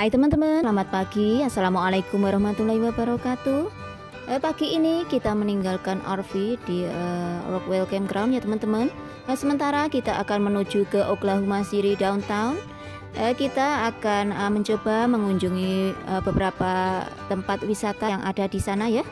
Hai teman-teman, selamat pagi. Assalamualaikum warahmatullahi wabarakatuh. Pagi ini kita meninggalkan RV di Rockwell Campground ya teman-teman. Sementara kita akan menuju ke Oklahoma City downtown. Kita akan mencoba mengunjungi beberapa tempat wisata yang ada di sana ya.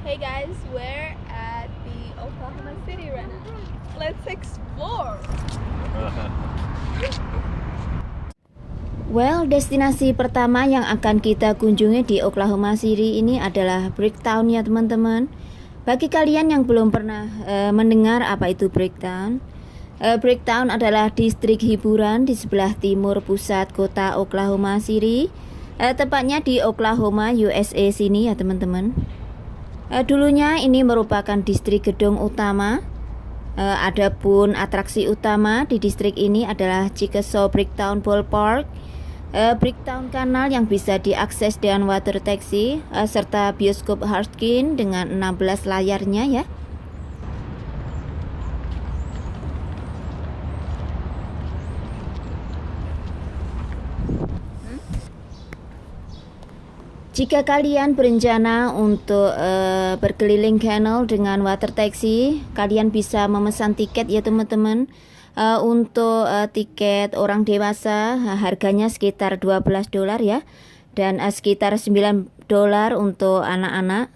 Hey guys, we're at the Oklahoma City right now. Let's explore. Well, destinasi pertama yang akan kita kunjungi di Oklahoma City ini adalah Bricktown ya teman-teman. Bagi kalian yang belum pernah mendengar apa itu Bricktown, Bricktown adalah distrik hiburan di sebelah timur pusat kota Oklahoma City, tepatnya di Oklahoma, USA sini ya teman-teman. Dulunya ini merupakan distrik gedung utama. Adapun atraksi utama di distrik ini adalah Chickasaw Bricktown Ballpark, Bricktown Canal yang bisa diakses dengan water taxi, serta bioskop Harkin dengan 16 layarnya ya. Jika kalian berencana untuk berkeliling canal dengan water taxi, kalian bisa memesan tiket ya teman-teman. Untuk tiket orang dewasa harganya sekitar $12 ya, dan sekitar $9 untuk anak-anak.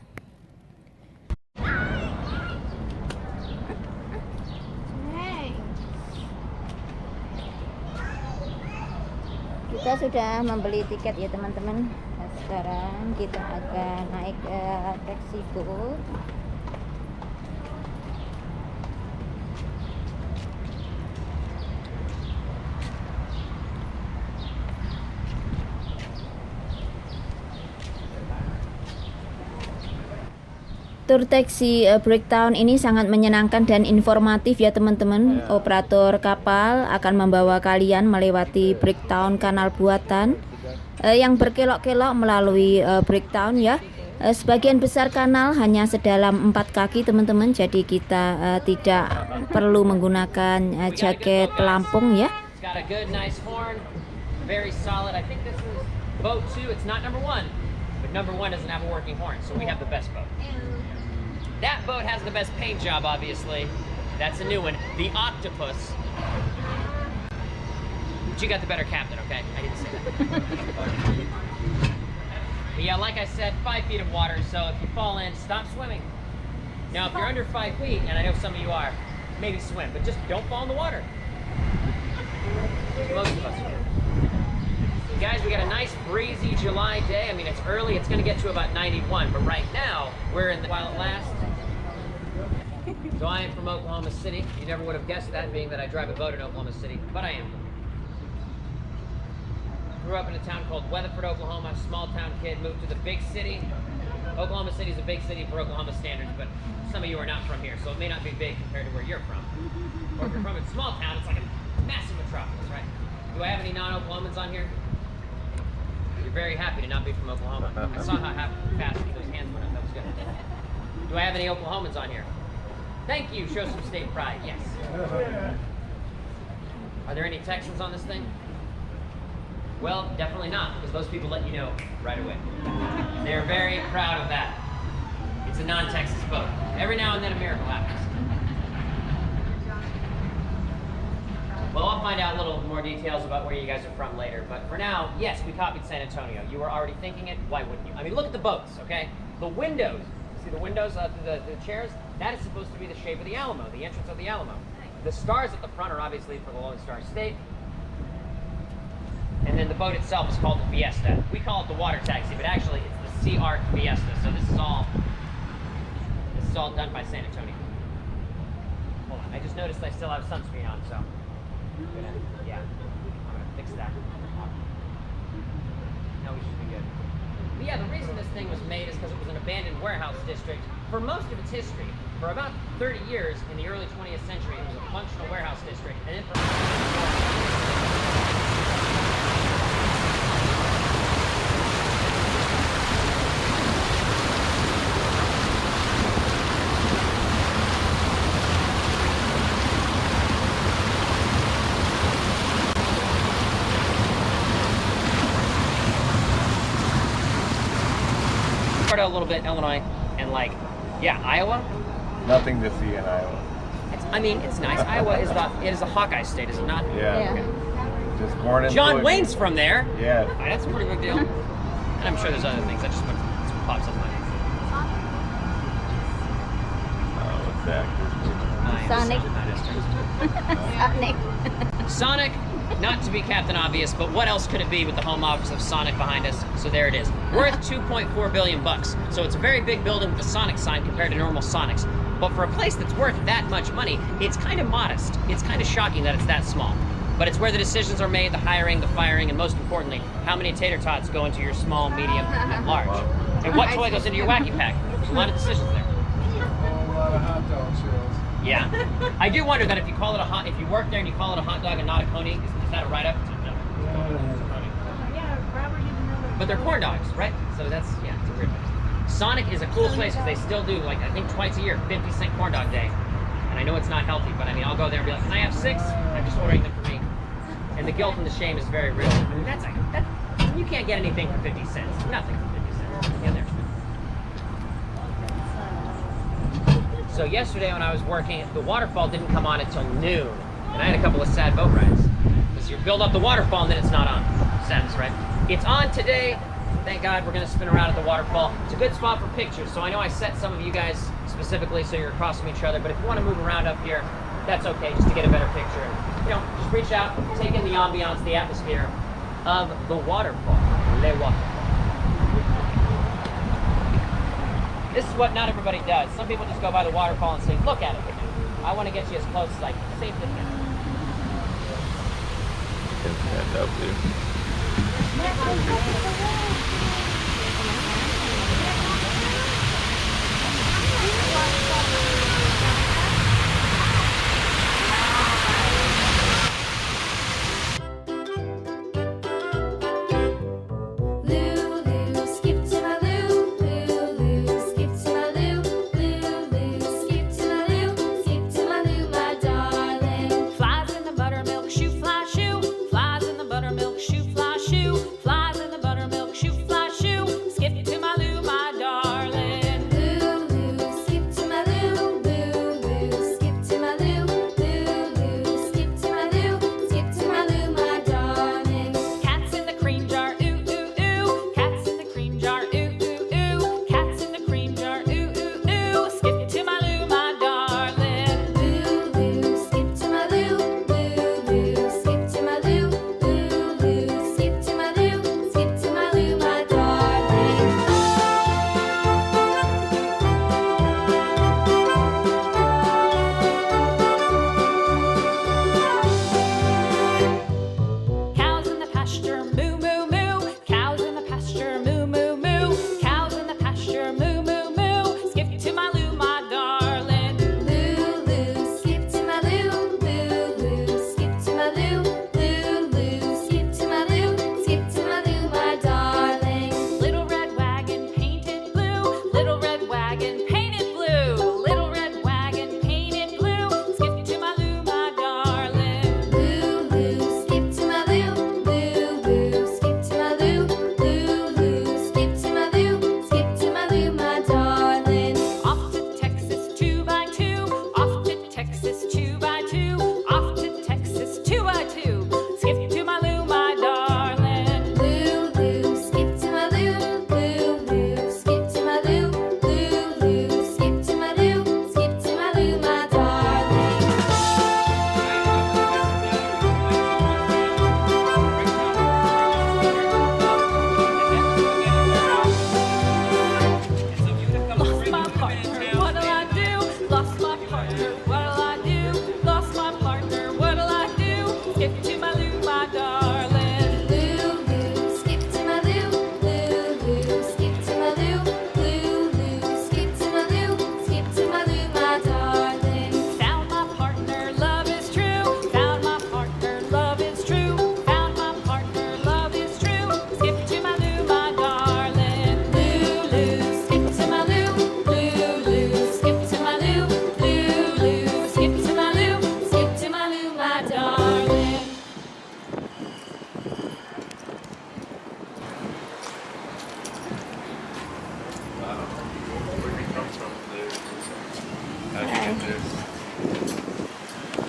Kita sudah membeli tiket ya teman-teman. Sekarang kita akan naik taksi boat. Tur taksi Bricktown ini sangat menyenangkan dan informatif ya teman-teman. Operator kapal akan membawa kalian melewati Bricktown Canal buatan yang berkelok-kelok melalui Bricktown ya. Sebagian besar kanal hanya sedalam 4 kaki teman-teman, jadi kita tidak perlu menggunakan jaket pelampung ya. Number one doesn't have a working horn, so we have the best boat. That boat has the best paint job, obviously. That's a new one. The Octopus. But you got the better captain, okay? I didn't say that. But yeah, like I said, 5 feet of water, so if you fall in, stop swimming. Now, if you're under 5 feet, and I know some of you are, maybe swim, but just don't fall in the water. Most of us are. Guys, we got a nice breezy July day. I mean, it's early, it's gonna get to about 91, but right now, we're in the while it lasts. So I am from Oklahoma City. You never would have guessed that, being that I drive a boat in Oklahoma City, but I am. Grew up in a town called Weatherford, Oklahoma, small town kid, moved to the big city. Oklahoma City is a big city for Oklahoma standards, but some of you are not from here, so it may not be big compared to where you're from. Or if you're from a small town, it's like a massive metropolis, right? Do I have any non-Oklahomans on here? You're very happy to not be from Oklahoma. I saw how fast those hands went up. That was good. Do I have any Oklahomans on here? Thank you. Show some state pride. Yes. Are there any Texans on this thing? Well, definitely not, because those people let you know right away. They're very proud of that. It's a non-Texas boat. Every now and then a miracle happens. Well, I'll find out a little more details about where you guys are from later. But for now, yes, we copied San Antonio. You were already thinking it. Why wouldn't you? I mean, look at the boats, okay? The windows. See the windows, the chairs? That is supposed to be the shape of the Alamo, the entrance of the Alamo. The stars at the front are obviously for the Lone Star State. And then the boat itself is called the Fiesta. We call it the water taxi, but actually it's the Sea Art Fiesta. So this is all done by San Antonio. Hold on, I just noticed I still have sunscreen on, so I'm gonna fix that. No, we should be good. But yeah, the reason this thing was made is because it was an abandoned warehouse district for most of its history. For about 30 years in the early 20th century, it was a functional warehouse district, and then a little bit Illinois, and Iowa. Nothing to see in Iowa. It's nice. Iowa is a Hawkeye state, is it not? Yeah. Okay. Just born in. John Wayne's from there. Yeah. That's a pretty big deal. And I'm sure there's other things. That's what pops up in my head. What's that? Sonic. Sonic, not to be Captain Obvious, but what else could it be with the home office of Sonic behind us? So there it is. Worth $2.4 billion. So it's a very big building with a Sonic sign compared to normal Sonics. But for a place that's worth that much money, it's kind of modest. It's kind of shocking that it's that small. But it's where the decisions are made, the hiring, the firing, and most importantly, how many tater tots go into your small, medium, and large. And what toy goes into your wacky pack. There's a lot of decisions there. A lot of hot dog shells. Yeah. I do wonder that if you work there and you call it a hot dog and not a coney, is that a write-up? No. But they're corn dogs, right? So that's, it's a weird place. Sonic is a cool place because they still do, I think twice a year, 50-cent corn dog day. And I know it's not healthy, but I'll go there and be like, can I have 6? I'm just ordering them for me. And the guilt and the shame is very real. You can't get anything for 50 cents. Nothing for 50 cents. Yeah, there. So yesterday when I was working, the waterfall didn't come on until noon. And I had a couple of sad boat rides. Because you build up the waterfall and then it's not on. Sadness, right? It's on today. Thank God we're going to spin around at the waterfall. It's a good spot for pictures. So I know I set some of you guys specifically so you're across from each other. But if you want to move around up here, that's okay, just to get a better picture. And, just reach out, take in the ambiance, the atmosphere of the waterfall. Le waterfall. This is what not everybody does. Some people just go by the waterfall and say, look at it. I want to get you as close as I can safely can. Stand up, dude. Flies in the buttermilk shoe, fly shoe. Flies in the buttermilk shoe,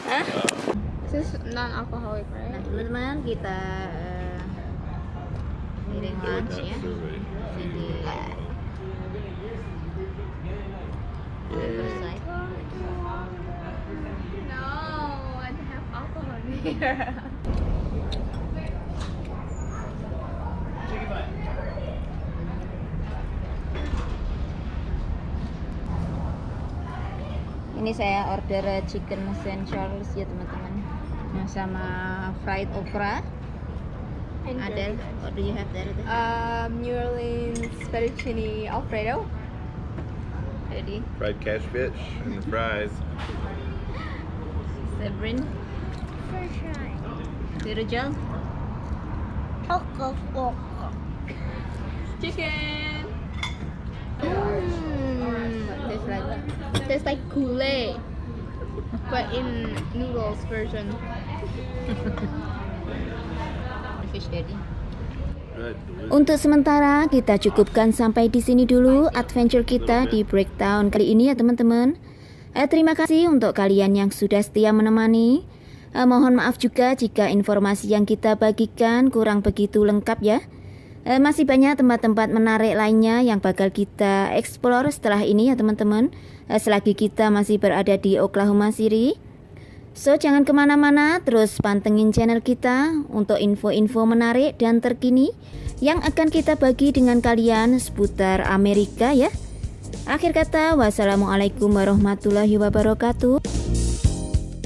This is non-alcoholic, Nah, right? teman-teman, kita piring lunch ya. Jadi selesai. No, I don't have alcohol here. Ini saya order chicken essentials ya teman-teman. Nah, sama fried okra. And Adel, what do you have there? New Orleans fettuccine Alfredo. Ready? Fried catfish and the fries. Sabrin, Virgil. Chicken. Tastes like Gulay, but in noodles version. fish daddy. Good. Untuk sementara kita cukupkan sampai di sini dulu adventure kita di Bricktown kali ini ya teman-teman. Terima kasih untuk kalian yang sudah setia menemani. Mohon maaf juga jika informasi yang kita bagikan kurang begitu lengkap ya. Masih banyak tempat-tempat menarik lainnya yang bakal kita explore setelah ini ya teman-teman. Selagi kita masih berada di Oklahoma City. So jangan kemana-mana, terus pantengin channel kita untuk info-info menarik dan terkini yang akan kita bagi dengan kalian seputar Amerika ya. Akhir kata, wassalamualaikum warahmatullahi wabarakatuh.